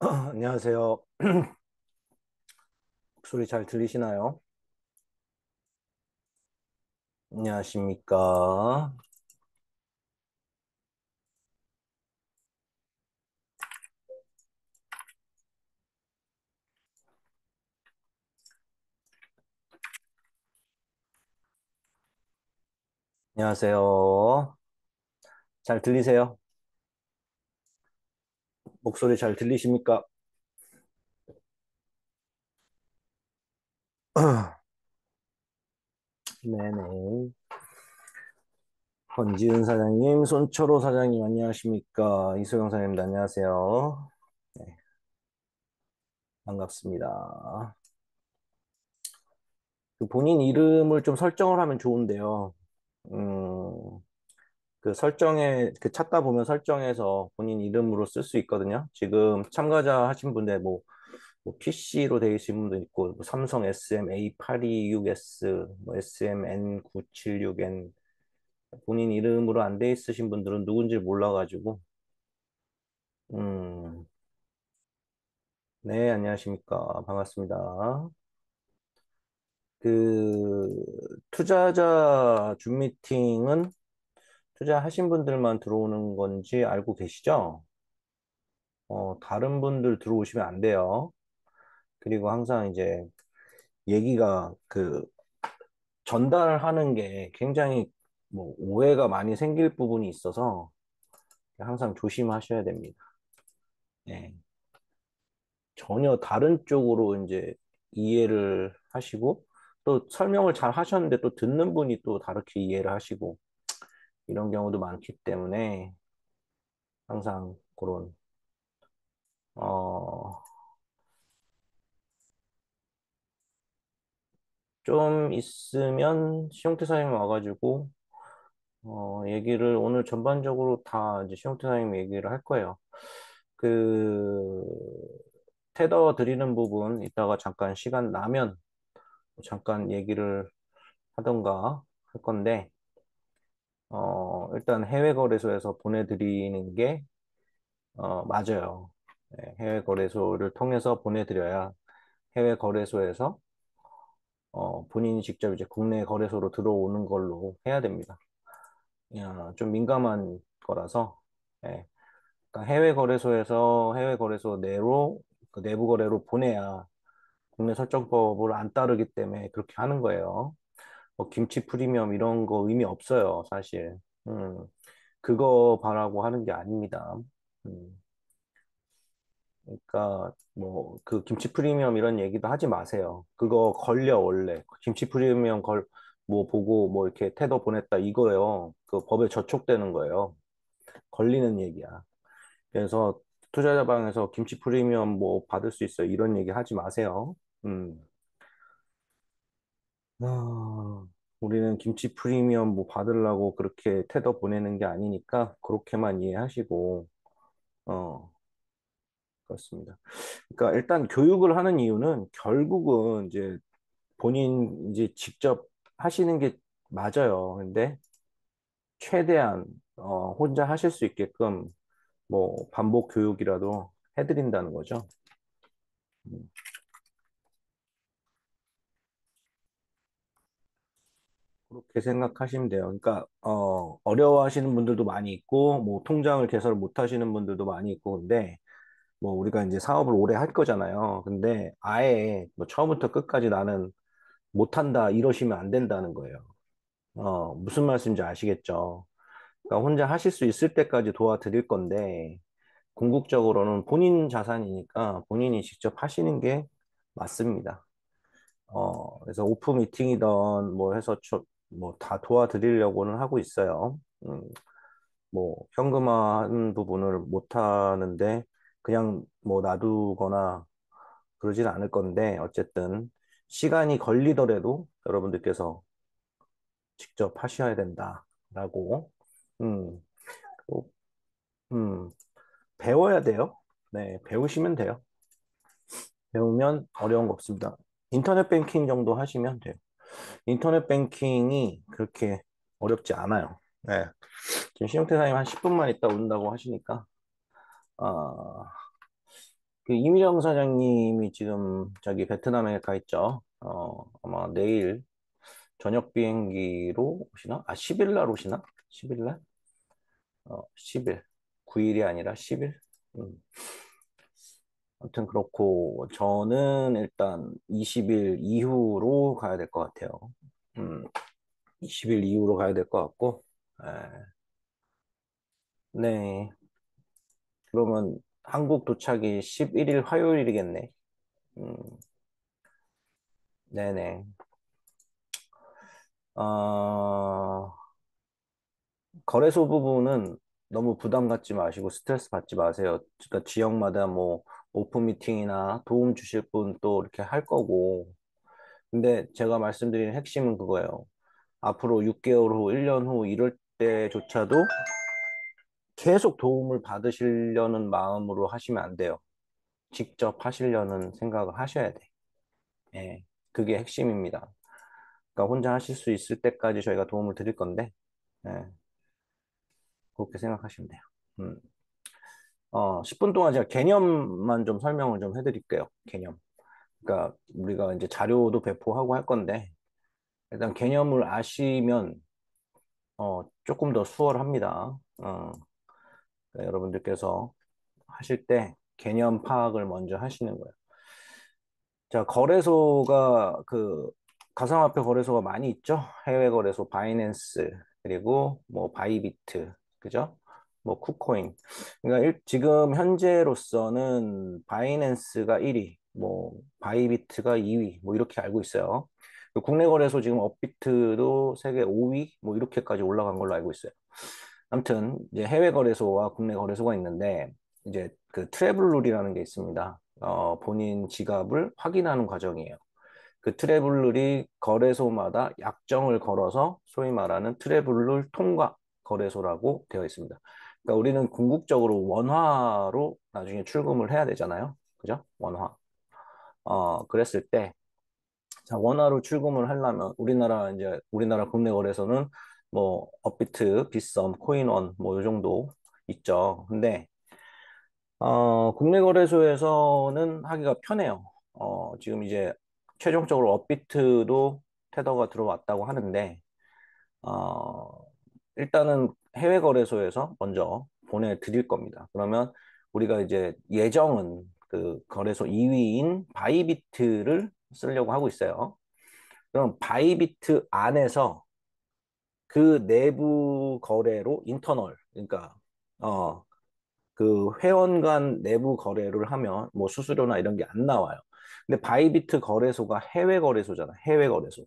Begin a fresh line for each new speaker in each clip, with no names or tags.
안녕하세요. 목소리 잘 들리시나요? 안녕하십니까? 안녕하세요. 잘 들리세요? 목소리 잘 들리십니까? 네네. 권지은 사장님, 손철호 사장님, 안녕하십니까? 이소영 사장님, 안녕하세요. 네, 반갑습니다. 그 본인 이름을 좀 설정을 하면 좋은데요. 음, 그 설정에, 그 찾다 보면 설정에서 본인 이름으로 쓸 수 있거든요. 지금 참가자 하신 분들 뭐 PC로 되어 있는 분도 있고, 뭐 삼성 SM-A826S, 뭐 SMN976N, 본인 이름으로 안 돼 있으신 분들은 누군지 몰라가지고, 음, 네, 안녕하십니까. 반갑습니다. 그, 투자자 줌 미팅은 투자하신 분들만 들어오는 건지 알고 계시죠? 다른 분들 들어오시면 안 돼요. 그리고 항상 이제 얘기가 전달하는 게 굉장히 뭐 오해가 많이 생길 부분이 있어서 항상 조심하셔야 됩니다. 예. 전혀 다른 쪽으로 이제 이해를 하시고 또 설명을 잘 하셨는데 또 듣는 분이 또 다르게 이해를 하시고 이런 경우도 많기 때문에 항상 그런 어, 좀 있으면 시용태 사장님 와가지고 얘기를 오늘 전반적으로 다 이제 시용태 사장님 얘기를 할 거예요. 그 테더 드리는 부분 이따가 잠깐 시간 나면 잠깐 얘기를 하던가 할 건데 일단 해외 거래소에서 보내드리는 게 맞아요. 네, 해외 거래소를 통해서 보내드려야 해외 거래소에서 본인이 직접 이제 국내 거래소로 들어오는 걸로 해야 됩니다. 좀 민감한 거라서 예, 그러니까 해외 거래소에서 해외 거래소 내로 그 내부 거래로 보내야 국내 설정법을 안 따르기 때문에 그렇게 하는 거예요. 뭐 김치 프리미엄 이런 거 의미 없어요, 사실. 그거 바라고 하는 게 아닙니다. 음, 그러니까 뭐 그 김치 프리미엄 이런 얘기도 하지 마세요. 그거 걸려 원래 김치 프리미엄 걸 뭐 보고 뭐 이렇게 태도 보냈다 이거예요. 그 법에 저촉되는 거예요. 걸리는 얘기야. 그래서 투자자 방에서 김치 프리미엄 뭐 받을 수 있어요. 이런 얘기 하지 마세요. 음. 아, 우리는 김치 프리미엄 뭐 받으려고 그렇게 테더 보내는 게 아니니까 그렇게만 이해하시고, 어, 그렇습니다. 그러니까 일단 교육을 하는 이유는 결국은 이제 본인 이제 직접 하시는 게 맞아요. 근데 최대한, 혼자 하실 수 있게끔 뭐 반복 교육이라도 해드린다는 거죠. 음. 그렇게 생각하시면 돼요. 그러니까 어려워하시는 분들도 많이 있고 뭐 통장을 개설 못 하시는 분들도 많이 있고 근데 뭐 우리가 이제 사업을 오래 할 거잖아요. 근데 아예 뭐 처음부터 끝까지 나는 못한다 이러시면 안 된다는 거예요. 무슨 말씀인지 아시겠죠? 그러니까 혼자 하실 수 있을 때까지 도와드릴 건데 궁극적으로는 본인 자산이니까 본인이 직접 하시는 게 맞습니다. 그래서 오프 미팅이던 뭐 해서 뭐 다 도와드리려고는 하고 있어요. 뭐 현금화하는 부분을 못 하는데 그냥 뭐 놔두거나 그러진 않을 건데 어쨌든 시간이 걸리더라도 여러분들께서 직접 하셔야 된다라고 음, 또, 음, 배워야 돼요. 네, 배우시면 돼요. 배우면 어려운 거 없습니다. 인터넷 뱅킹 정도 하시면 돼요. 인터넷 뱅킹이 그렇게 어렵지 않아요. 네. 지금 시영태 사님 한 10분만 있다 온다고 하시니까, 아, 그 이미정 사장님이 지금 저기 베트남에 가 있죠. 아마 내일 저녁 비행기로 오시나? 아, 10일 날 오시나? 10일 날? 10일. 9일이 아니라 10일? 음. 아무튼 그렇고, 저는 일단 20일 이후로 가야 될 것 같아요. 음, 20일 이후로 가야 될 것 같고, 에, 네. 그러면 한국 도착이 11일 화요일이겠네. 음, 네네. 어, 거래소 부분은 너무 부담 갖지 마시고 스트레스 받지 마세요. 그러니까 지역마다 뭐 오픈 미팅이나 도움 주실 분 또 이렇게 할 거고. 근데 제가 말씀드리는 핵심은 그거예요. 앞으로 6개월 후, 1년 후 이럴 때조차도 계속 도움을 받으시려는 마음으로 하시면 안 돼요. 직접 하시려는 생각을 하셔야 돼. 예, 그게 핵심입니다. 그러니까 혼자 하실 수 있을 때까지 저희가 도움을 드릴 건데, 예, 그렇게 생각하시면 돼요. 10분 동안 제가 개념만 좀 설명을 좀 해드릴게요. 개념. 그러니까 우리가 이제 자료도 배포하고 할 건데, 일단 개념을 아시면, 조금 더 수월합니다. 그러니까 여러분들께서 하실 때 개념 파악을 먼저 하시는 거예요. 자, 거래소가 가상화폐 거래소가 많이 있죠? 해외 거래소 바이낸스 그리고 뭐 바이비트 그죠? 뭐 쿠코인. 그러니까 지금 현재로서는 바이낸스가 1위, 뭐 바이비트가 2위, 뭐 이렇게 알고 있어요. 그리고 국내 거래소 지금 업비트도 세계 5위, 뭐 이렇게까지 올라간 걸로 알고 있어요. 아무튼 이제 해외 거래소와 국내 거래소가 있는데 이제 그 트래블룰이라는 게 있습니다. 본인 지갑을 확인하는 과정이에요. 그 트래블룰이 거래소마다 약정을 걸어서 소위 말하는 트래블룰 통과 거래소라고 되어 있습니다. 그러니까 우리는 궁극적으로 원화로 나중에 출금을 해야 되잖아요. 그죠? 원화. 그랬을 때, 자, 원화로 출금을 하려면 우리나라 국내 거래소는 뭐 업비트, 빗썸, 코인원 뭐 요 정도 있죠. 근데 국내 거래소에서는 하기가 편해요. 지금 이제 최종적으로 업비트도 테더가 들어왔다고 하는데, 어, 일단은 해외 거래소에서 먼저 보내드릴 겁니다. 그러면 우리가 이제 예정은 그 거래소 2위인 바이비트를 쓰려고 하고 있어요. 그럼 바이비트 안에서 그 내부 거래로 인터널, 그러니까, 어, 그 회원 간 내부 거래를 하면 뭐 수수료나 이런 게 안 나와요. 근데 바이비트 거래소가 해외 거래소잖아. 해외 거래소.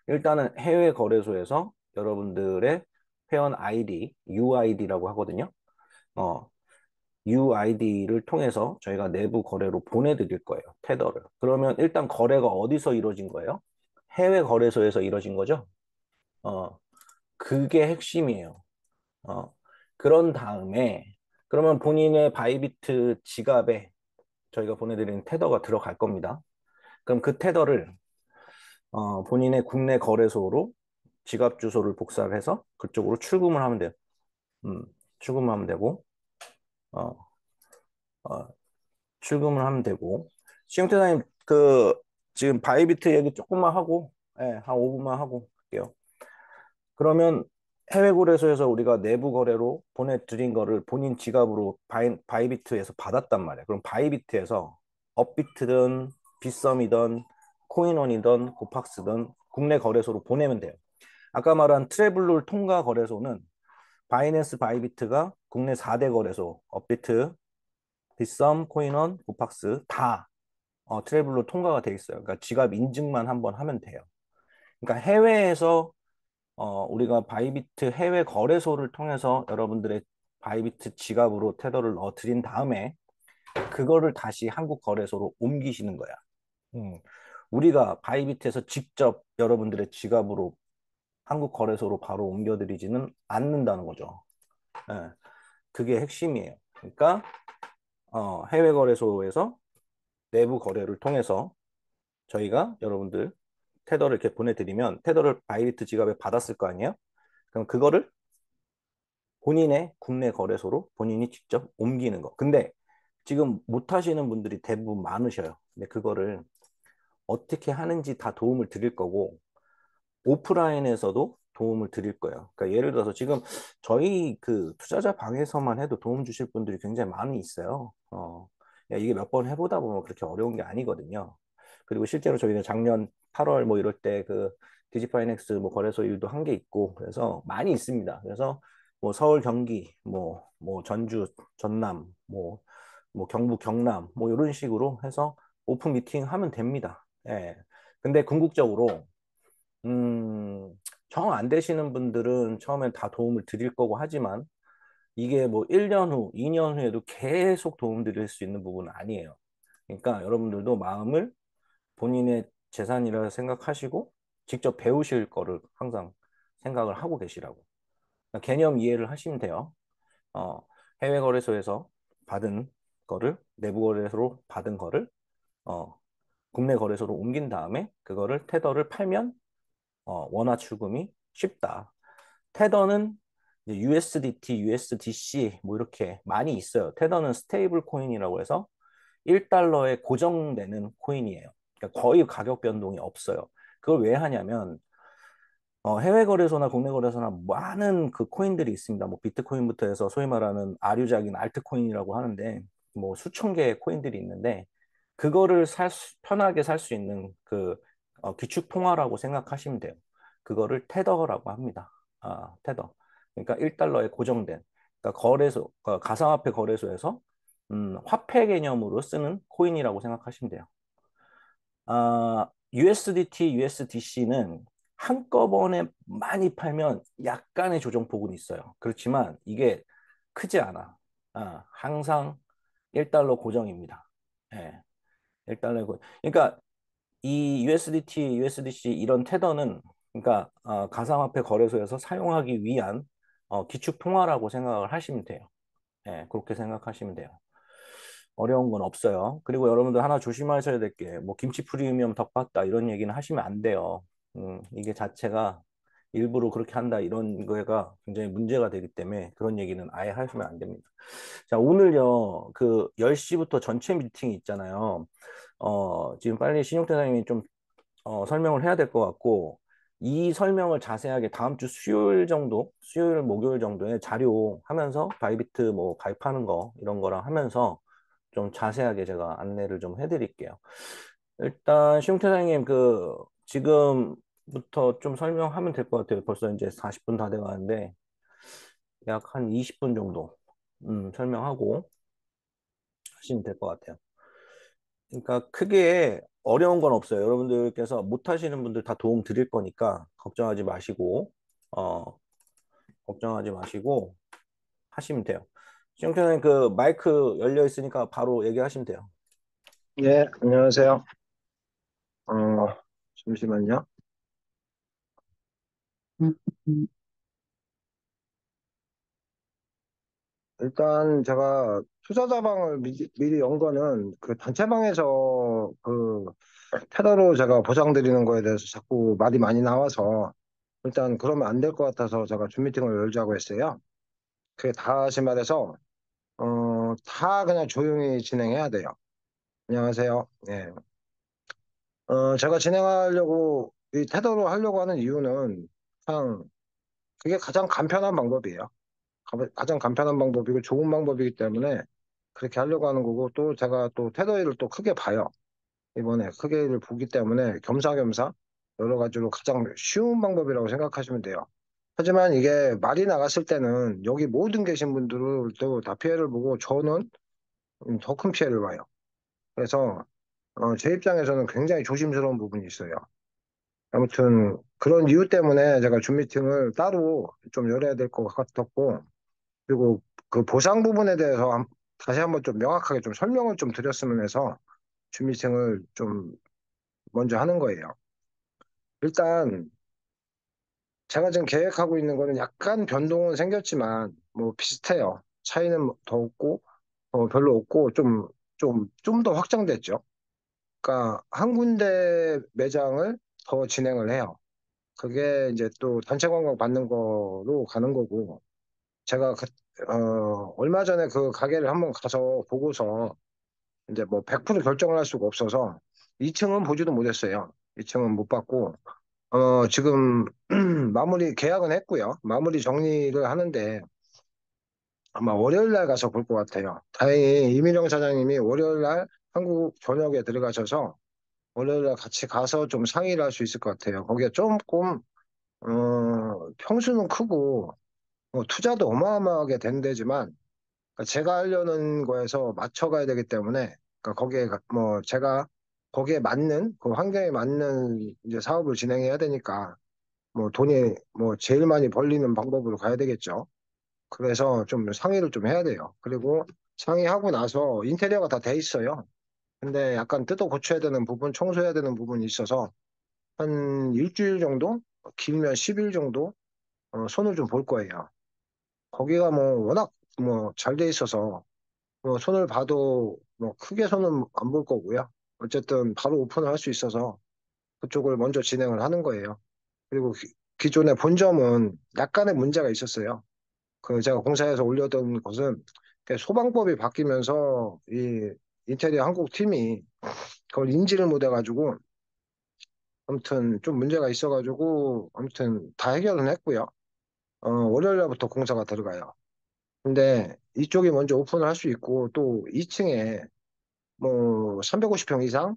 일단은 해외 거래소에서 여러분들의 회원 아이디, UID라고 하거든요. 어, UID를 통해서 저희가 내부 거래로 보내드릴 거예요. 테더를. 그러면 일단 거래가 어디서 이루어진 거예요? 해외 거래소에서 이루어진 거죠? 어, 그게 핵심이에요. 어, 그런 다음에 그러면 본인의 바이비트 지갑에 저희가 보내드리는 테더가 들어갈 겁니다. 그럼 그 테더를 본인의 국내 거래소로 지갑 주소를 복사를 해서 그쪽으로 출금을 하면 돼요. 음, 출금을 하면 되고, 어, 어, 출금을 하면 되고. 시영태사님, 지금 바이비트 얘기 조금만 하고, 예, 한 5분만 하고 할게요. 그러면 해외 거래소에서 우리가 내부 거래로 보내드린 거를 본인 지갑으로 바이비트에서 받았단 말이에요. 그럼 바이비트에서 업비트든 빗썸이든 코인원이든 고팍스든 국내 거래소로 보내면 돼요. 아까 말한 트래블룰 통과 거래소는 바이낸스 바이비트가 국내 4대 거래소 업비트, 빗썸, 코인원, 고팍스 다 트래블룰 통과가 돼 있어요. 그러니까 지갑 인증만 한번 하면 돼요. 그러니까 해외에서 우리가 바이비트 해외 거래소를 통해서 여러분들의 바이비트 지갑으로 테더를 넣어 드린 다음에 그거를 다시 한국 거래소로 옮기시는 거야. 음. 우리가 바이비트에서 직접 여러분들의 지갑으로 한국 거래소로 바로 옮겨드리지는 않는다는 거죠. 예, 그게 핵심이에요. 그러니까 해외 거래소에서 내부 거래를 통해서 저희가 여러분들 테더를 이렇게 보내드리면 테더를 바이비트 지갑에 받았을 거 아니에요? 그럼 그거를 본인의 국내 거래소로 본인이 직접 옮기는 거. 근데 지금 못 하시는 분들이 대부분 많으셔요. 근데 그거를 어떻게 하는지 다 도움을 드릴 거고, 오프라인에서도 도움을 드릴 거예요. 그러니까 예를 들어서 지금 저희 그 투자자 방에서만 해도 도움 주실 분들이 굉장히 많이 있어요. 야, 이게 몇 번 해보다 보면 그렇게 어려운 게 아니거든요. 그리고 실제로 저희는 작년 8월 뭐 이럴 때 그 디지파이넥스 뭐 거래소 일도 한 게 있고 그래서 많이 있습니다. 그래서 뭐 서울, 경기, 뭐 전주, 전남, 뭐 경북, 경남 뭐 이런 식으로 해서 오픈 미팅 하면 됩니다. 예. 근데 궁극적으로 음, 정 안 되시는 분들은 처음엔 다 도움을 드릴 거고 하지만 이게 뭐 1년 후, 2년 후에도 계속 도움 드릴 수 있는 부분은 아니에요. 그러니까 여러분들도 마음을 본인의 재산이라 생각하시고 직접 배우실 거를 항상 생각을 하고 계시라고. 그러니까 개념 이해를 하시면 돼요. 어, 해외 거래소에서 받은 거를 내부 거래소로 받은 거를 어, 국내 거래소로 옮긴 다음에 그거를 테더를 팔면 원화 추금이 쉽다. 테더는 이제 USDT, USDC 뭐 이렇게 많이 있어요. 테더는 스테이블 코인이라고 해서 1달러에 고정되는 코인이에요. 그러니까 거의 가격 변동이 없어요. 그걸 왜 하냐면 해외 거래소나 국내 거래소나 많은 그 코인들이 있습니다. 뭐 비트코인부터 해서 소위 말하는 아류작인 알트코인이라고 하는데 뭐 수천 개의 코인들이 있는데 그거를 편하게 살 수 있는 그 기축 통화라고 생각하시면 돼요. 그거를 테더라고 합니다. 테더. 그러니까 1달러에 고정된 그러니까 거래소 가상화폐 거래소에서 화폐 개념으로 쓰는 코인이라고 생각하시면 돼요. USDT, USDC는 한꺼번에 많이 팔면 약간의 조정폭은 있어요. 그렇지만 이게 크지 않아. 항상 1달러 고정입니다. 예, 1달러 고정. 그러니까 이 USDT, USDC 이런 테더는 그러니까 가상화폐 거래소에서 사용하기 위한 기축 통화라고 생각을 하시면 돼요. 예, 그렇게 생각하시면 돼요. 어려운 건 없어요. 그리고 여러분들 하나 조심하셔야 될 게, 뭐, 김치 프리미엄 덕 봤다, 이런 얘기는 하시면 안 돼요. 이게 자체가 일부러 그렇게 한다, 이런 거가 굉장히 문제가 되기 때문에 그런 얘기는 아예 하시면 안 됩니다. 자, 오늘요, 그 10시부터 전체 미팅이 있잖아요. 지금 빨리 신용대장님이 좀 설명을 해야 될 것 같고, 이 설명을 자세하게 다음 주 수요일 정도, 수요일, 목요일 정도에 자료 하면서 바이비트 뭐 가입하는 거, 이런 거랑 하면서 좀 자세하게 제가 안내를 좀 해드릴게요. 일단, 시용태장님, 지금부터 좀 설명하면 될 것 같아요. 벌써 이제 40분 다 돼가는데, 약 한 20분 정도, 설명하고 하시면 될 것 같아요. 그러니까 크게 어려운 건 없어요. 여러분들께서 못 하시는 분들 다 도움 드릴 거니까 어, 걱정하지 마시고 하시면 돼요. 시영태는 그 마이크 열려 있으니까 바로 얘기하시면 돼요.
예, 안녕하세요. 어, 잠시만요. 음. 일단 제가 투자자방을 미리 연 거는 그 단체방에서 그 테더로 제가 보상드리는 거에 대해서 자꾸 말이 많이 나와서 일단 그러면 안 될 것 같아서 제가 줌 미팅을 열자고 했어요. 그게 다시 말해서 다 그냥 조용히 진행해야 돼요. 안녕하세요. 예. 제가 진행하려고 이 테더로 하려고 하는 이유는 그냥 그게 가장 간편한 방법이에요. 가장 간편한 방법이고 좋은 방법이기 때문에 그렇게 하려고 하는 거고 또 제가 또 테더일을 또 크게 봐요. 이번에 크게를 보기 때문에 겸사겸사 여러 가지로 가장 쉬운 방법이라고 생각하시면 돼요. 하지만 이게 말이 나갔을 때는 여기 모든 계신 분들도 다 피해를 보고 저는 더 큰 피해를 봐요. 그래서 제 입장에서는 굉장히 조심스러운 부분이 있어요. 아무튼 그런 이유 때문에 제가 줌 미팅을 따로 좀 열어야 될 것 같았고 그리고 그 보상 부분에 대해서 다시 한번 좀 명확하게 좀 설명을 좀 드렸으면 해서 준비생을 좀 먼저 하는 거예요. 일단 제가 지금 계획하고 있는 거는 약간 변동은 생겼지만 뭐 비슷해요. 차이는 더 없고 별로 없고 좀 더 확장됐죠. 그러니까 한 군데 매장을 더 진행을 해요. 그게 이제 또 단체 관광 받는 거로 가는 거고 제가 얼마 전에 그 가게를 한번 가서 보고서 이제 뭐 100% 결정을 할 수가 없어서 2층은 보지도 못했어요. 2층은 못 봤고, 지금 마무리 계약은 했고요. 마무리 정리를 하는데 아마 월요일 날 가서 볼 것 같아요. 다행히 이민영 사장님이 월요일 날 한국 전역에 들어가셔서 월요일 날 같이 가서 좀 상의를 할 수 있을 것 같아요. 거기에 조금, 평수는 크고, 투자도 어마어마하게 된 데지만, 그러니까 제가 하려는 거에서 맞춰가야 되기 때문에, 그러니까 뭐 제가 거기에 맞는, 그 환경에 맞는 이제 사업을 진행해야 되니까, 뭐 돈이 뭐 제일 많이 벌리는 방법으로 가야 되겠죠. 그래서 좀 상의를 좀 해야 돼요. 그리고 상의하고 나서 인테리어가 다 돼 있어요. 근데 약간 뜯어 고쳐야 되는 부분, 청소해야 되는 부분이 있어서 한 일주일 정도? 길면 10일 정도? 손을 좀 볼 거예요. 거기가 뭐 워낙 뭐 잘 돼 있어서 뭐 손을 봐도 뭐 크게 손은 안 볼 거고요. 어쨌든 바로 오픈을 할 수 있어서 그쪽을 먼저 진행을 하는 거예요. 그리고 기존의 본점은 약간의 문제가 있었어요. 그 제가 공사해서 올려둔 것은 그 소방법이 바뀌면서 이 인테리어 한국 팀이 그걸 인지를 못해가지고 아무튼 좀 문제가 있어가지고 아무튼 다 해결은 했고요. 월요일 날부터 공사가 들어가요. 근데 이쪽이 먼저 오픈을 할 수 있고 또 2층에 뭐 350평 이상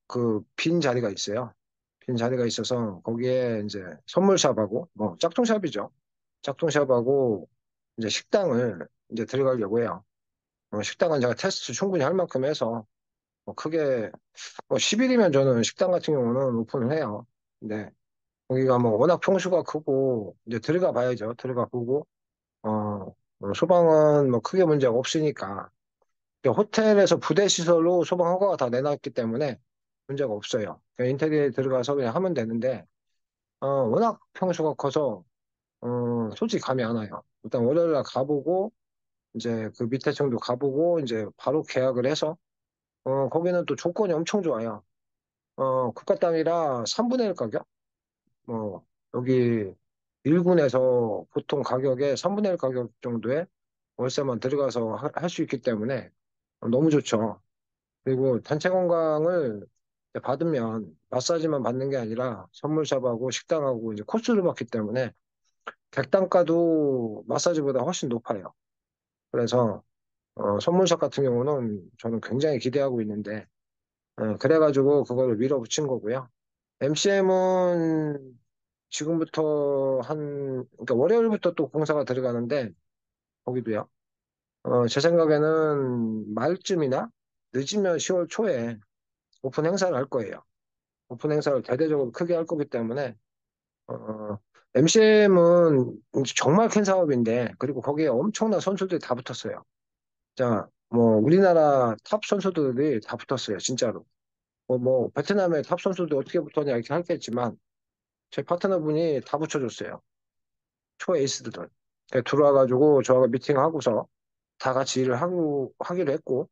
그 빈 자리가 있어요. 빈 자리가 있어서 거기에 이제 선물샵하고 뭐 짝퉁샵이죠. 짝퉁샵하고 이제 식당을 이제 들어가려고 해요. 식당은 제가 테스트 충분히 할 만큼 해서 뭐 크게 뭐 10일이면 저는 식당 같은 경우는 오픈을 해요. 근데 거기가 뭐 워낙 평수가 크고 이제 들어가 봐야죠. 들어가 보고 소방은 뭐 크게 문제가 없으니까 호텔에서 부대 시설로 소방 허가가 다 내놨기 때문에 문제가 없어요. 그냥 인테리어에 들어가서 그냥 하면 되는데 워낙 평수가 커서 솔직히 감이 안 와요. 일단 월요일 날 가보고 이제 그 밑에 층도 가보고 이제 바로 계약을 해서 거기는 또 조건이 엄청 좋아요. 국가 땅이라 3분의 1 가격? 뭐 여기 1군에서 보통 가격의 3분의 1 가격 정도의 월세만 들어가서 할 수 있기 때문에 너무 좋죠. 그리고 단체 관광을 받으면 마사지만 받는 게 아니라 선물샵하고 식당하고 이제 코스를 받기 때문에 객단가도 마사지보다 훨씬 높아요. 그래서 선물샵 같은 경우는 저는 굉장히 기대하고 있는데 그래가지고 그거를 밀어붙인 거고요. MCM은 지금부터 그러니까 월요일부터 또 공사가 들어가는데 거기도요. 제 생각에는 말쯤이나 늦으면 10월 초에 오픈 행사를 할 거예요. 오픈 행사를 대대적으로 크게 할 거기 때문에 MCM은 정말 큰 사업인데 그리고 거기에 엄청난 선수들이 다 붙었어요. 자, 뭐 우리나라 탑 선수들이 다 붙었어요. 진짜로. 뭐 베트남의 탑 선수들 어떻게 붙었냐 이렇게 하겠지만 제 파트너분이 다 붙여줬어요. 초 에이스들을. 들어와가지고 저하고 미팅하고서 다 같이 일을 하기로 했고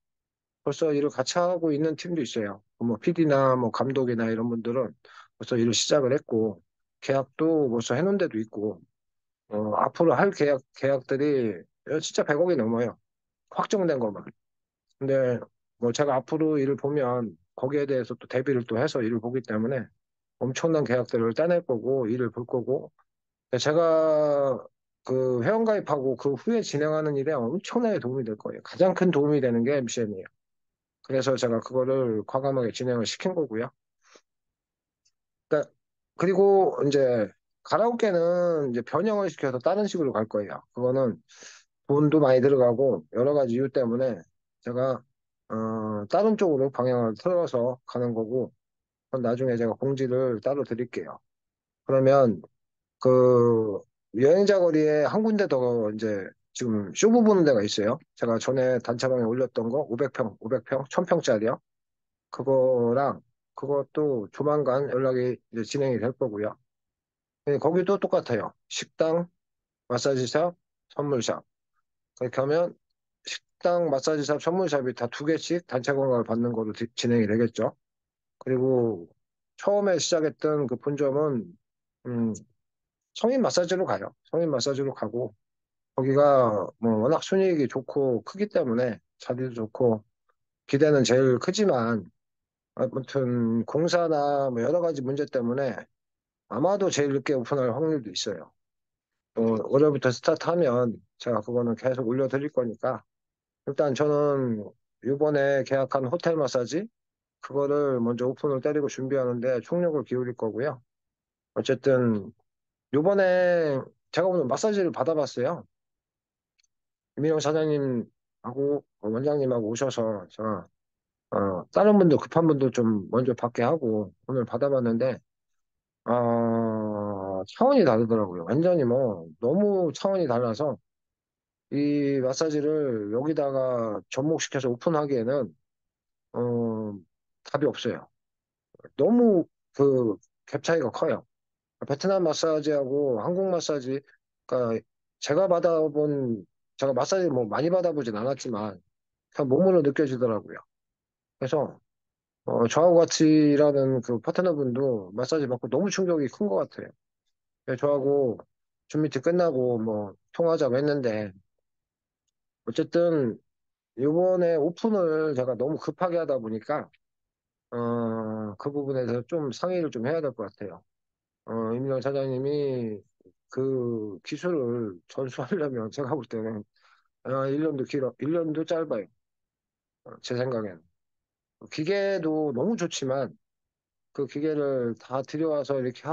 벌써 일을 같이 하고 있는 팀도 있어요. 뭐 PD나 뭐 감독이나 이런 분들은 벌써 일을 시작을 했고 계약도 벌써 해놓은 데도 있고 앞으로 할 계약들이 진짜 100억이 넘어요. 확정된 것만. 근데 뭐 제가 앞으로 일을 보면 거기에 대해서 또 대비를 또 해서 일을 보기 때문에 엄청난 계약들을 따낼 거고 일을 볼 거고 제가 그 회원가입하고 그 후에 진행하는 일에 엄청나게 도움이 될 거예요. 가장 큰 도움이 되는 게 MCN이에요. 그래서 제가 그거를 과감하게 진행을 시킨 거고요. 그러니까 그리고 이제 가라오케는 이제 변형을 시켜서 다른 식으로 갈 거예요. 그거는 돈도 많이 들어가고 여러 가지 이유 때문에 제가 다른 쪽으로 방향을 틀어서 가는 거고 그건 나중에 제가 공지를 따로 드릴게요. 그러면 그 여행자 거리에 한 군데 더 이제 지금 쇼부 보는 데가 있어요. 제가 전에 단체방에 올렸던 거 500평, 1000평짜리요. 그거랑 그것도 조만간 연락이 이제 진행이 될 거고요. 네, 거기도 똑같아요. 식당, 마사지샵, 선물샵. 그렇게 하면 식당, 마사지샵, 선물샵이 다 두 개씩 단체 관광을 받는 걸로 진행이 되겠죠. 그리고 처음에 시작했던 그 본점은 음, 성인 마사지로 가요. 성인 마사지로 가고 거기가 뭐 워낙 순이익이 좋고 크기 때문에 자리도 좋고 기대는 제일 크지만 아무튼 공사나 뭐 여러 가지 문제 때문에 아마도 제일 늦게 오픈할 확률도 있어요. 올해부터 스타트하면 제가 그거는 계속 올려드릴 거니까 일단 저는 이번에 계약한 호텔 마사지 그거를 먼저 오픈을 때리고 준비하는데 총력을 기울일 거고요. 어쨌든 요번에 제가 오늘 마사지를 받아봤어요. 이민영 사장님하고 원장님하고 오셔서 제가 다른 분들 급한 분들 좀 먼저 받게 하고 오늘 받아봤는데 차원이 다르더라고요. 완전히 뭐 너무 차원이 달라서 이 마사지를 여기다가 접목시켜서 오픈하기에는 어, 답이 없어요. 너무 그 갭 차이가 커요. 베트남 마사지하고 한국 마사지, 그러니까 제가 받아본, 제가 마사지 뭐 많이 받아보진 않았지만, 그냥 몸으로 느껴지더라고요. 그래서, 저하고 같이 일하는 그 파트너분도 마사지 받고 너무 충격이 큰 것 같아요. 그래서 저하고 줌 미팅 끝나고 뭐 통화하자고 했는데, 어쨌든 이번에 오픈을 제가 너무 급하게 하다 보니까, 그 부분에서 좀 상의를 좀 해야 될 것 같아요. 임명 사장님이 그 기술을 전수하려면 제가 볼 때는 1년도 길어, 1년도 짧아요. 제 생각에는. 기계도 너무 좋지만 그 기계를 다 들여와서 이렇게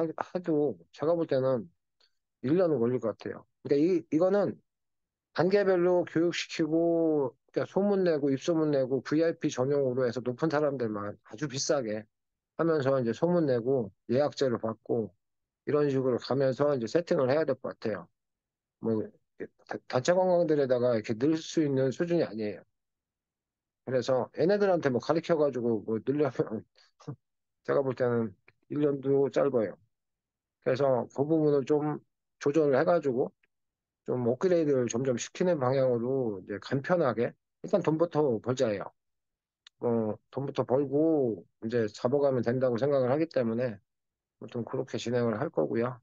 도 제가 볼 때는 1년은 걸릴 것 같아요. 그러니까 이거는 단계별로 교육시키고 그러니까 소문내고 입소문내고 VIP 전용으로 해서 높은 사람들만 아주 비싸게 하면서 이제 소문내고 예약제를 받고 이런 식으로 가면서 이제 세팅을 해야 될 것 같아요. 뭐 단체 관광들에다가 이렇게 넣을 수 있는 수준이 아니에요. 그래서 얘네들한테 뭐 가르쳐가지고 뭐 늘려면 제가 볼 때는 1년도 짧아요. 그래서 그 부분을 좀 조절을 해가지고 좀 업그레이드를 점점 시키는 방향으로 이제 간편하게 일단 돈부터 벌자예요. 돈부터 벌고 이제 잡아가면 된다고 생각을 하기 때문에 좀 그렇게 진행을 할 거고요.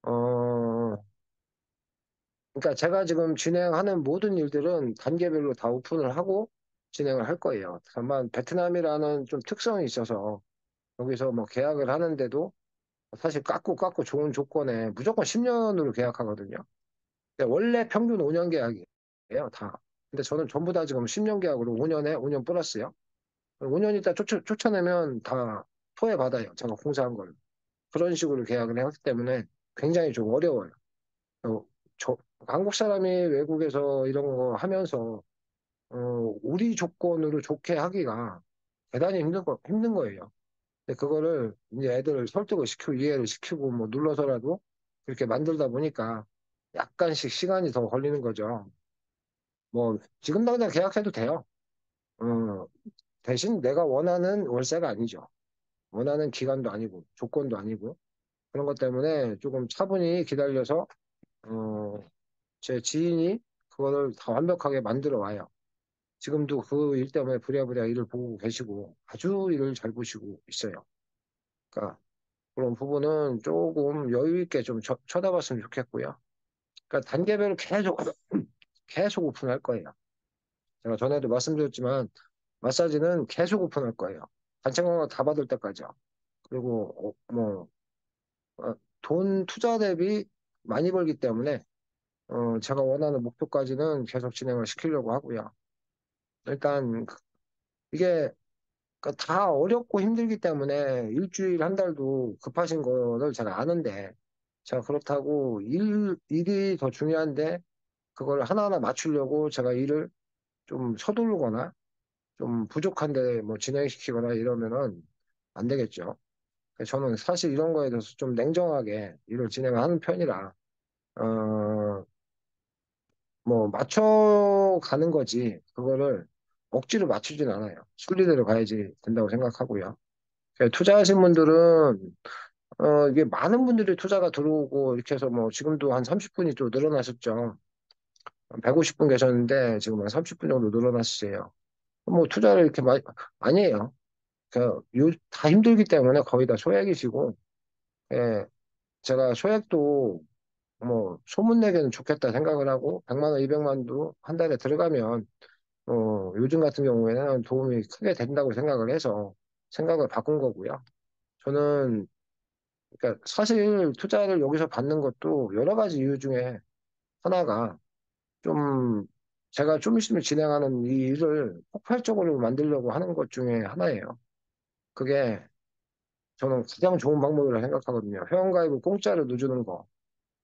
어, 그러니까 제가 지금 진행하는 모든 일들은 단계별로 다 오픈을 하고 진행을 할 거예요. 다만 베트남이라는 좀 특성이 있어서 여기서 뭐 계약을 하는데도 사실 깎고 좋은 조건에 무조건 10년으로 계약하거든요. 근데 원래 평균 5년 계약이에요, 다. 근데 저는 전부 다 지금 10년 계약으로 5년에 5년 플러스요. 5년 있다 쫓아내면 다 토해받아요. 제가 공사한 걸. 그런 식으로 계약을 하기 때문에 굉장히 좀 어려워요. 어, 저, 한국 사람이 외국에서 이런 거 하면서, 우리 조건으로 좋게 하기가 대단히 힘든 거예요. 근데 그거를 이제 애들을 설득을 시키고 이해를 시키고 뭐 눌러서라도 그렇게 만들다 보니까 약간씩 시간이 더 걸리는 거죠. 뭐, 지금 당장 계약해도 돼요. 어, 대신 내가 원하는 월세가 아니죠. 원하는 기간도 아니고, 조건도 아니고, 그런 것 때문에 조금 차분히 기다려서, 어, 제 지인이 그거를 다 완벽하게 만들어 와요. 지금도 그 일 때문에 부랴부랴 일을 보고 계시고 아주 일을 잘 보시고 있어요. 그러니까 그런 부분은 조금 여유 있게 좀 쳐다봤으면 좋겠고요. 그러니까 단계별로 계속 오픈할 거예요. 제가 전에도 말씀드렸지만 마사지는 계속 오픈할 거예요. 단체 관광 다 받을 때까지요. 그리고 어, 돈 투자 대비 많이 벌기 때문에 제가 원하는 목표까지는 계속 진행을 시키려고 하고요. 일단 이게 그러니까 다 어렵고 힘들기 때문에 일주일 한 달도 급하신 거를 제가 아는데 제가 그렇다고 일이 더 중요한데 그걸 하나하나 맞추려고 제가 일을 좀 서두르거나 좀 부족한데 뭐 진행시키거나 이러면은 안 되겠죠. 그래서 저는 사실 이런 거에 대해서 좀 냉정하게 일을 진행하는 편이라 어, 뭐 맞춰가는 거지 그거를 억지로 맞추진 않아요. 순리대로 가야지 된다고 생각하고요. 투자하신 분들은 이게 많은 분들이 투자가 들어오고 이렇게 해서 뭐 지금도 한 30분이 또 늘어나셨죠. 150분 계셨는데 지금 한 30분 정도 늘어났어요. 뭐 투자를 이렇게 많이 아니에요. 다 힘들기 때문에 거의 다 소액이시고 예, 제가 소액도 뭐 소문내기는 좋겠다 생각을 하고 100만 원, 200만도 한 달에 들어가면 요즘 같은 경우에는 도움이 크게 된다고 생각을 해서 생각을 바꾼 거고요. 저는 그러니까 사실 투자를 여기서 받는 것도 여러 가지 이유 중에 하나가 좀 제가 좀 있으면 진행하는 이 일을 폭발적으로 만들려고 하는 것 중에 하나예요. 그게 저는 가장 좋은 방법이라고 생각하거든요. 회원가입을 공짜로 넣어주는 거.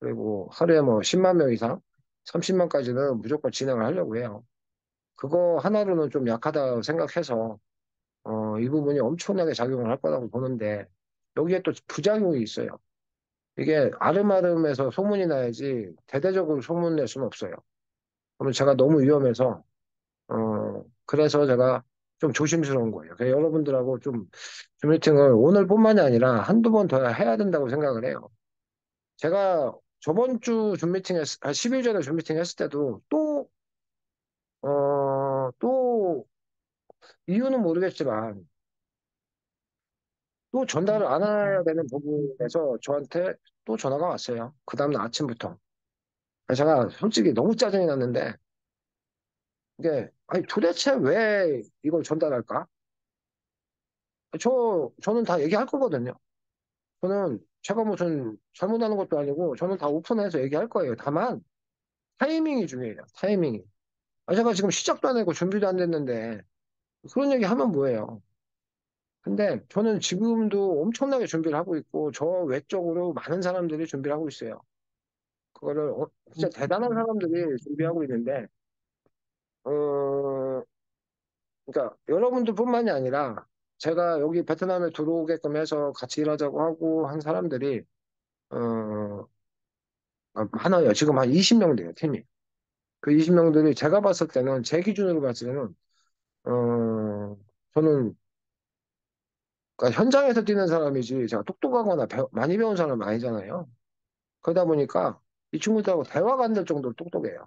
그리고 하루에 뭐 10만 명 이상, 30만까지는 무조건 진행을 하려고 해요. 그거 하나로는 좀 약하다고 생각해서 이 부분이 엄청나게 작용을 할 거라고 보는데 여기에 또 부작용이 있어요. 이게 아름아름해서 소문이 나야지 대대적으로 소문 낼 수는 없어요. 그러면 제가 너무 위험해서 그래서 제가 좀 조심스러운 거예요. 그래서 여러분들하고 좀 줌미팅을 오늘뿐만이 아니라 한두 번 더 해야 된다고 생각을 해요. 제가 저번 주 줌미팅 한 10일 전에 줌미팅 했을 때도 또 이유는 모르겠지만 또 전달을 안 해야 되는 부분에서 저한테 또 전화가 왔어요. 그 다음날 아침부터. 그래서 제가 솔직히 너무 짜증이 났는데 이게 아니 도대체 왜 이걸 전달할까? 저는 다 얘기할 거거든요. 저는 제가 무슨 잘못하는 것도 아니고 저는 다 오픈해서 얘기할 거예요. 다만 타이밍이 중요해요. 타이밍이. 제가 지금 시작도 안 했고 준비도 안 됐는데 그런 얘기 하면 뭐예요? 근데 저는 지금도 엄청나게 준비를 하고 있고 저 외적으로 많은 사람들이 준비를 하고 있어요. 그거를 진짜 대단한 사람들이 준비하고 있는데 어 그러니까 여러분들뿐만이 아니라 제가 여기 베트남에 들어오게끔 해서 같이 일하자고 하고 한 사람들이 어 많아요. 지금 한 20명 돼요, 팀이. 그 20명들이 제가 봤을 때는 제 기준으로 봤을 때는 어 저는 그러니까 현장에서 뛰는 사람이지 제가 똑똑하거나 많이 배운 사람은 아니잖아요. 그러다 보니까 이 친구들하고 대화가 안 될 정도로 똑똑해요.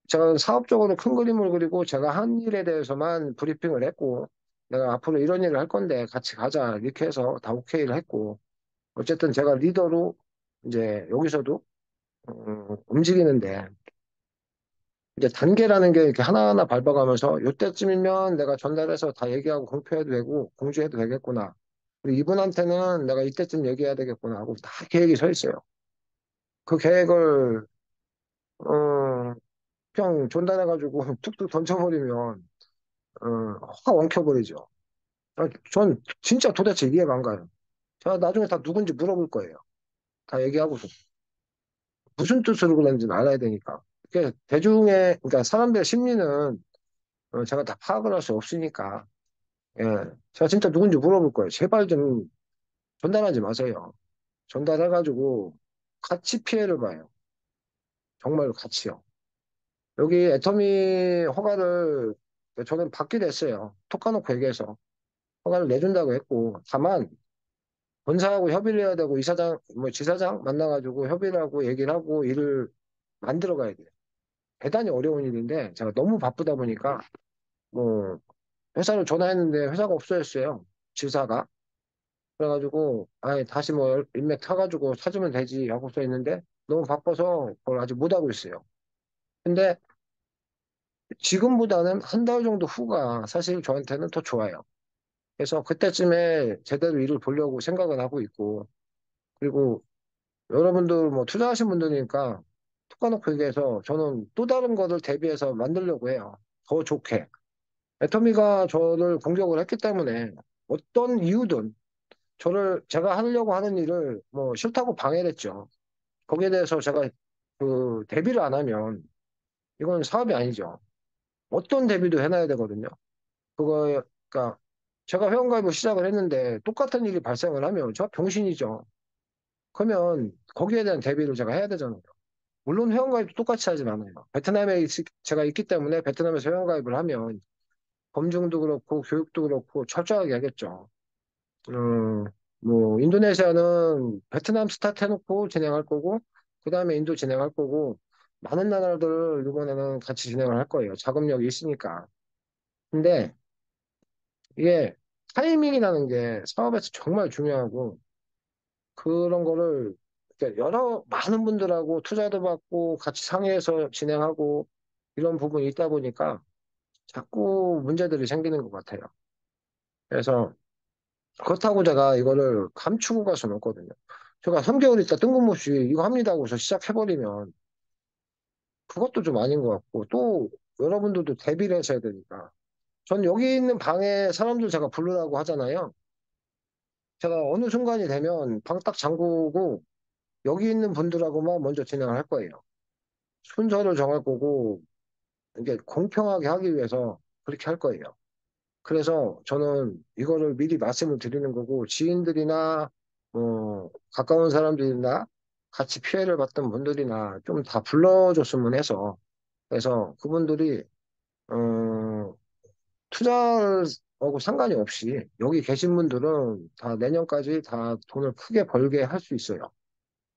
제가 사업적으로 큰 그림을 그리고 제가 한 일에 대해서만 브리핑을 했고 내가 앞으로 이런 일을 할 건데 같이 가자 이렇게 해서 다 오케이를 했고 어쨌든 제가 리더로 이제 여기서도 움직이는데 이제 단계라는 게 이렇게 하나하나 밟아가면서 요때쯤이면 내가 전달해서 다 얘기하고 공표해도 되고 공지해도 되겠구나. 그리고 이분한테는 내가 이때쯤 얘기해야 되겠구나 하고 다 계획이 서 있어요. 그 계획을 어, 그냥 전달해가지고 툭툭 던져버리면 어, 확 엉켜버리죠. 전 진짜 도대체 이해가 안 가요. 제가 나중에 다 누군지 물어볼 거예요. 다 얘기하고서 무슨 뜻으로 그런지는 알아야 되니까. 그게 대중의 그러니까 사람들의 심리는 제가 다 파악을 할 수 없으니까 예, 제가 진짜 누군지 물어볼 거예요. 제발 좀 전달하지 마세요. 전달해가지고 같이 피해를 봐요. 정말로 같이요. 여기 애터미 허가를 저는 받기로 했어요. 톡 까놓고 얘기해서 허가를 내준다고 했고 다만 본사하고 협의를 해야 되고 이사장 뭐 지사장 만나가지고 협의를 하고 얘기를 하고 일을 만들어 가야 돼요. 대단히 어려운 일인데 제가 너무 바쁘다 보니까 뭐 회사를 전화했는데 회사가 없어졌어요. 지사가. 그래가지고 아예 다시 뭐 인맥 타가지고 찾으면 되지 하고 써 있는데 너무 바빠서 그걸 아직 못 하고 있어요. 근데 지금보다는 한 달 정도 후가 사실 저한테는 더 좋아요. 그래서 그때쯤에 제대로 일을 보려고 생각을 하고 있고 그리고 여러분들 뭐 투자하신 분들이니까 툭 까놓고 얘기해서 저는 또 다른 거를 대비해서 만들려고 해요. 더 좋게. 애터미가 저를 공격을 했기 때문에 어떤 이유든 제가 하려고 하는 일을 뭐 싫다고 방해를 했죠. 거기에 대해서 제가 그 대비를 안 하면 이건 사업이 아니죠. 어떤 대비도 해놔야 되거든요. 그러니까 제가 회원가입을 시작을 했는데 똑같은 일이 발생을 하면 저 병신이죠. 그러면 거기에 대한 대비를 제가 해야 되잖아요. 물론 회원가입도 똑같이 하진 않아요. 제가 있기 때문에 베트남에서 회원가입을 하면 검증도 그렇고 교육도 그렇고 철저하게 하겠죠. 음, 뭐 인도네시아는 베트남 스타트 해놓고 진행할 거고 그 다음에 인도 진행할 거고 많은 나라들을 이번에는 같이 진행을 할 거예요. 자금력이 있으니까. 근데 이게 타이밍이라는 게 사업에서 정말 중요하고 그런 거를 그러니까 여러 많은 분들하고 투자도 받고 같이 상의해서 진행하고 이런 부분이 있다 보니까 자꾸 문제들이 생기는 것 같아요. 그래서 그렇다고 제가 이거를 감추고 갈 수는 없거든요. 제가 3개월 있다 뜬금없이 이거 합니다 하고서 시작해버리면 그것도 좀 아닌 것 같고 또 여러분들도 대비를 하셔야 되니까. 전 여기 있는 방에 사람들 제가 부르라고 하잖아요. 제가 어느 순간이 되면 방 딱 잠그고 여기 있는 분들하고만 먼저 진행을 할 거예요. 순서를 정할 거고 이게 공평하게 하기 위해서 그렇게 할 거예요. 그래서 저는 이거를 미리 말씀을 드리는 거고 지인들이나 가까운 사람들이나 같이 피해를 봤던 분들이나 좀 다 불러줬으면 해서 그래서 그분들이 어, 투자하고 상관이 없이 여기 계신 분들은 다 내년까지 다 돈을 크게 벌게 할 수 있어요.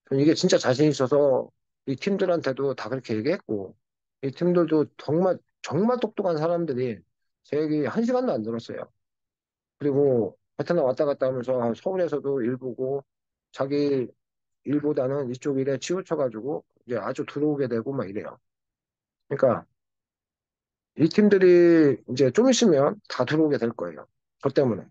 저는 이게 진짜 자신 있어서 이 팀들한테도 다 그렇게 얘기했고 이 팀들도 정말 정말 똑똑한 사람들이 제 얘기 한 시간도 안 들었어요. 그리고 베트남 왔다 갔다 하면서 서울에서도 일 보고 자기 일보다는 이쪽 일에 치우쳐가지고 이제 아주 들어오게 되고 막 이래요. 그러니까 이 팀들이 이제 좀 있으면 다 들어오게 될 거예요. 저 때문에.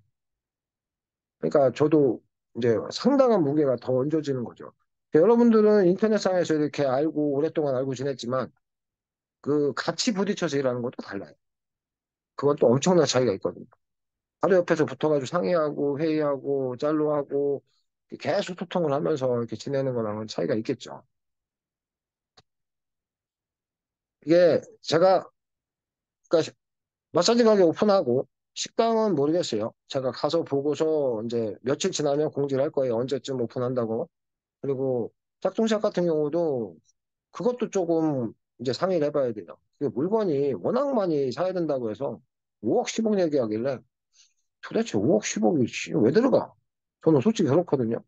그러니까 저도 이제 상당한 무게가 더 얹어지는 거죠. 여러분들은 인터넷상에서 이렇게 알고 오랫동안 알고 지냈지만 그 같이 부딪혀서 일하는 것도 달라요. 그건 또 엄청난 차이가 있거든요. 바로 옆에서 붙어가지고 상의하고 회의하고 짤로 하고 계속 소통을 하면서 이렇게 지내는 거랑은 차이가 있겠죠. 이게 제가 그러니까 마사지 가게 오픈하고 식당은 모르겠어요. 제가 가서 보고서 이제 며칠 지나면 공지를 할 거예요. 언제쯤 오픈한다고. 그리고 짝퉁샵 같은 경우도 그것도 조금 이제 상의를 해봐야 돼요. 그 물건이 워낙 많이 사야 된다고 해서 5억, 10억 얘기하길래 도대체 5억, 10억이 왜 들어가? 저는 솔직히 그렇거든요.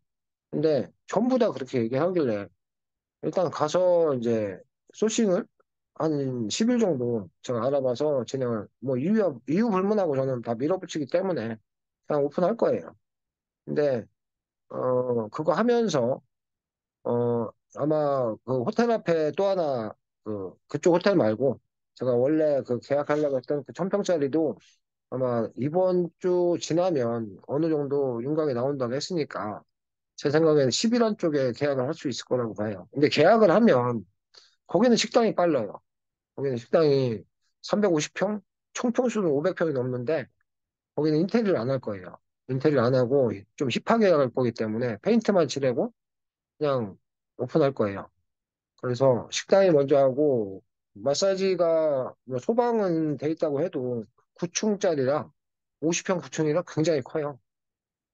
근데 전부 다 그렇게 얘기하길래 일단 가서 이제 소싱을 한 10일 정도 제가 알아봐서 진행을 뭐 이유 불문하고 저는 다 밀어붙이기 때문에 그냥 오픈할 거예요. 근데 그거 하면서 아마 그 호텔 앞에 또 하나 그쪽 호텔 말고 제가 원래 그 계약하려고 했던 그 1000평짜리도 아마 이번 주 지나면 어느 정도 윤곽이 나온다고 했으니까 제 생각에는 11월 쪽에 계약을 할 수 있을 거라고 봐요. 근데 계약을 하면 거기는 식당이 빨라요. 거기는 식당이 350평? 총 평수는 500평이 넘는데 거기는 인테리어를 안 할 거예요. 인테리어 안 하고 좀 힙하게 할 거기 때문에 페인트만 칠하고 그냥 오픈할 거예요. 그래서 식당이 먼저 하고 마사지가 뭐 소방은 돼 있다고 해도 9층짜리라 50평 9층이라 굉장히 커요.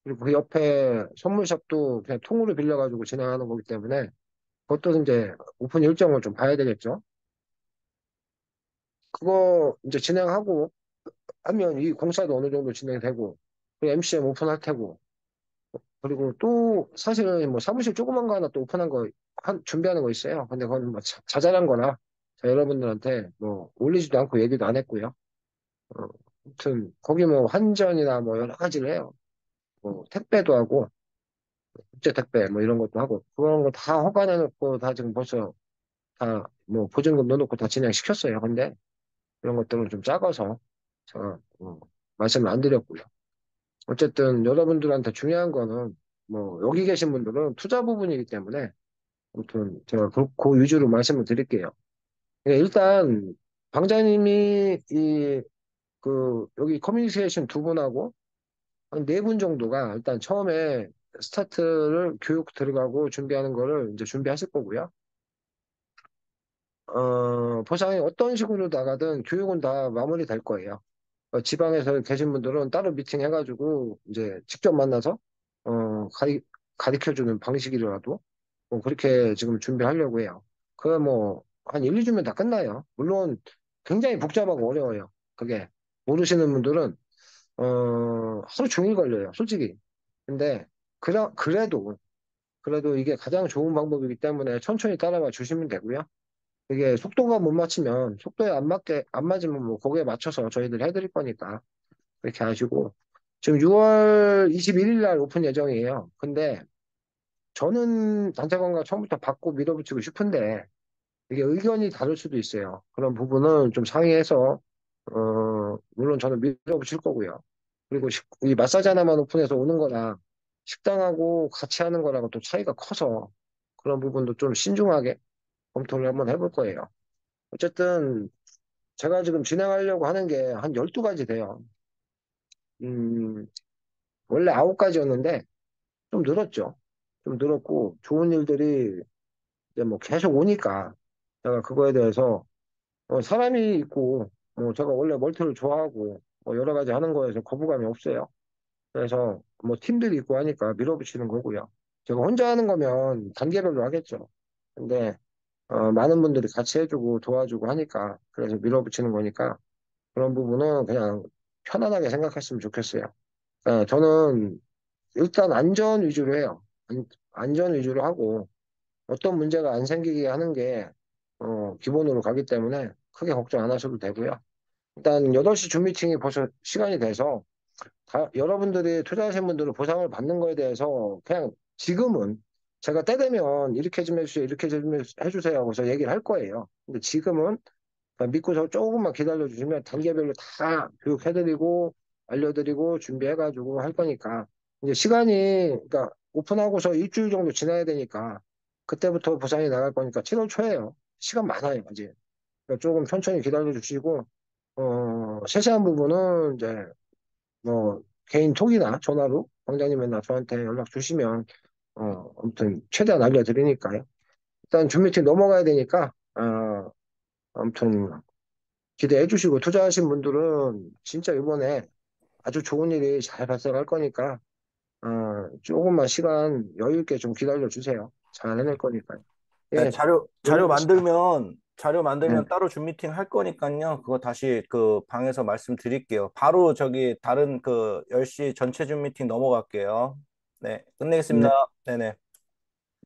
그리고 그 옆에 선물샵도 그냥 통으로 빌려가지고 진행하는 거기 때문에 그것도 이제 오픈 일정을 좀 봐야 되겠죠. 그거 이제 진행하고 하면 이 공사도 어느 정도 진행되고 그리고 MCM 오픈할 테고 그리고 또 사실은 뭐 사무실 조그만 거 하나 또 오픈한 거 준비하는 거 있어요. 근데 그건 뭐 자잘한 거라 자, 여러분들한테 뭐 올리지도 않고 얘기도 안 했고요. 아무튼 거기 뭐 환전이나 뭐 여러 가지를 해요. 뭐 택배도 하고 국제 택배 뭐 이런 것도 하고 그런 거 다 허가내 놓고 다 지금 벌써 다 뭐 보증금 넣어놓고 다 진행시켰어요. 근데 이런 것들은 좀 작아서 제가 말씀을 안 드렸고요. 어쨌든 여러분들한테 중요한 거는 뭐 여기 계신 분들은 투자 부분이기 때문에 아무튼 제가 그 위주로 말씀을 드릴게요. 예, 일단 방장님이 여기 커뮤니케이션 두 분하고 한 네 분 정도가 일단 처음에 스타트를 교육 들어가고 준비하는 거를 이제 준비하실 거고요. 보상이 어떤 식으로 나가든 교육은 다 마무리 될 거예요. 지방에서 계신 분들은 따로 미팅 해가지고 이제 직접 만나서 가르쳐주는 방식이라도 뭐 그렇게 지금 준비하려고 해요. 그게 뭐 한 1, 2주면 다 끝나요. 물론 굉장히 복잡하고 어려워요. 그게 모르시는 분들은 하루 종일 걸려요. 솔직히. 근데 그래도 이게 가장 좋은 방법이기 때문에 천천히 따라와 주시면 되고요. 이게 속도가 못 맞추면 속도에 안 맞으면 뭐 거기에 맞춰서 저희들 해드릴 거니까 그렇게 하시고 지금 6월 21일 날 오픈 예정이에요. 근데 저는 단체 관광 처음부터 받고 밀어붙이고 싶은데 이게 의견이 다를 수도 있어요. 그런 부분은 좀 상의해서 물론 저는 밀어붙일 거고요. 그리고 이 마사지 하나만 오픈해서 오는 거랑 식당하고 같이 하는 거랑은 또 차이가 커서 그런 부분도 좀 신중하게 검토를 한번 해볼 거예요. 어쨌든 제가 지금 진행하려고 하는 게 한 12가지 돼요. 음, 원래 9가지였는데 좀 늘었죠. 좀 늘었고 좋은 일들이 이제 뭐 계속 오니까 제가 그거에 대해서 사람이 있고 뭐 제가 원래 멀티를 좋아하고 뭐 여러 가지 하는 거에서 거부감이 없어요. 그래서 뭐 팀들이 있고 하니까 밀어붙이는 거고요. 제가 혼자 하는 거면 단계별로 하겠죠. 근데 많은 분들이 같이 해주고 도와주고 하니까 그래서 밀어붙이는 거니까 그런 부분은 그냥 편안하게 생각했으면 좋겠어요. 저는 일단 안전 위주로 해요. 안전 위주로 하고 어떤 문제가 안 생기게 하는 게 기본으로 가기 때문에 크게 걱정 안 하셔도 되고요. 일단 8시 줌 미팅이 벌써 시간이 돼서 여러분들이 투자하신 분들은 보상을 받는 거에 대해서 그냥 지금은 제가 때 되면 이렇게 좀 해주세요, 이렇게 좀 해주세요 하고서 얘기를 할 거예요. 근데 지금은 그냥 믿고서 조금만 기다려 주시면 단계별로 다 교육해드리고 알려드리고 준비해가지고 할 거니까 이제 시간이 그러니까 오픈하고서 일주일 정도 지나야 되니까 그때부터 보상이 나갈 거니까 7월 초에요. 시간 많아요, 아직. 그러니까 조금 천천히 기다려 주시고 세세한 부분은 이제 뭐 개인 톡이나 전화로 원장님이나 저한테 연락 주시면 아무튼 최대한 알려드리니까요. 일단 줌 미팅 넘어가야 되니까 아무튼 기대해 주시고 투자하신 분들은 진짜 이번에 아주 좋은 일이 잘 발생할 거니까 조금만 시간 여유 있게 좀 기다려 주세요. 잘 해낼 거니까요.
네,
예, 응원하겠습니다.
자료
네,
만들면 따로 줌 미팅 할 거니까요. 그거 다시 그 방에서 말씀드릴게요. 바로 저기 다른 그 10시 전체 줌 미팅 넘어갈게요. 네, 끝내겠습니다.
네.
네네.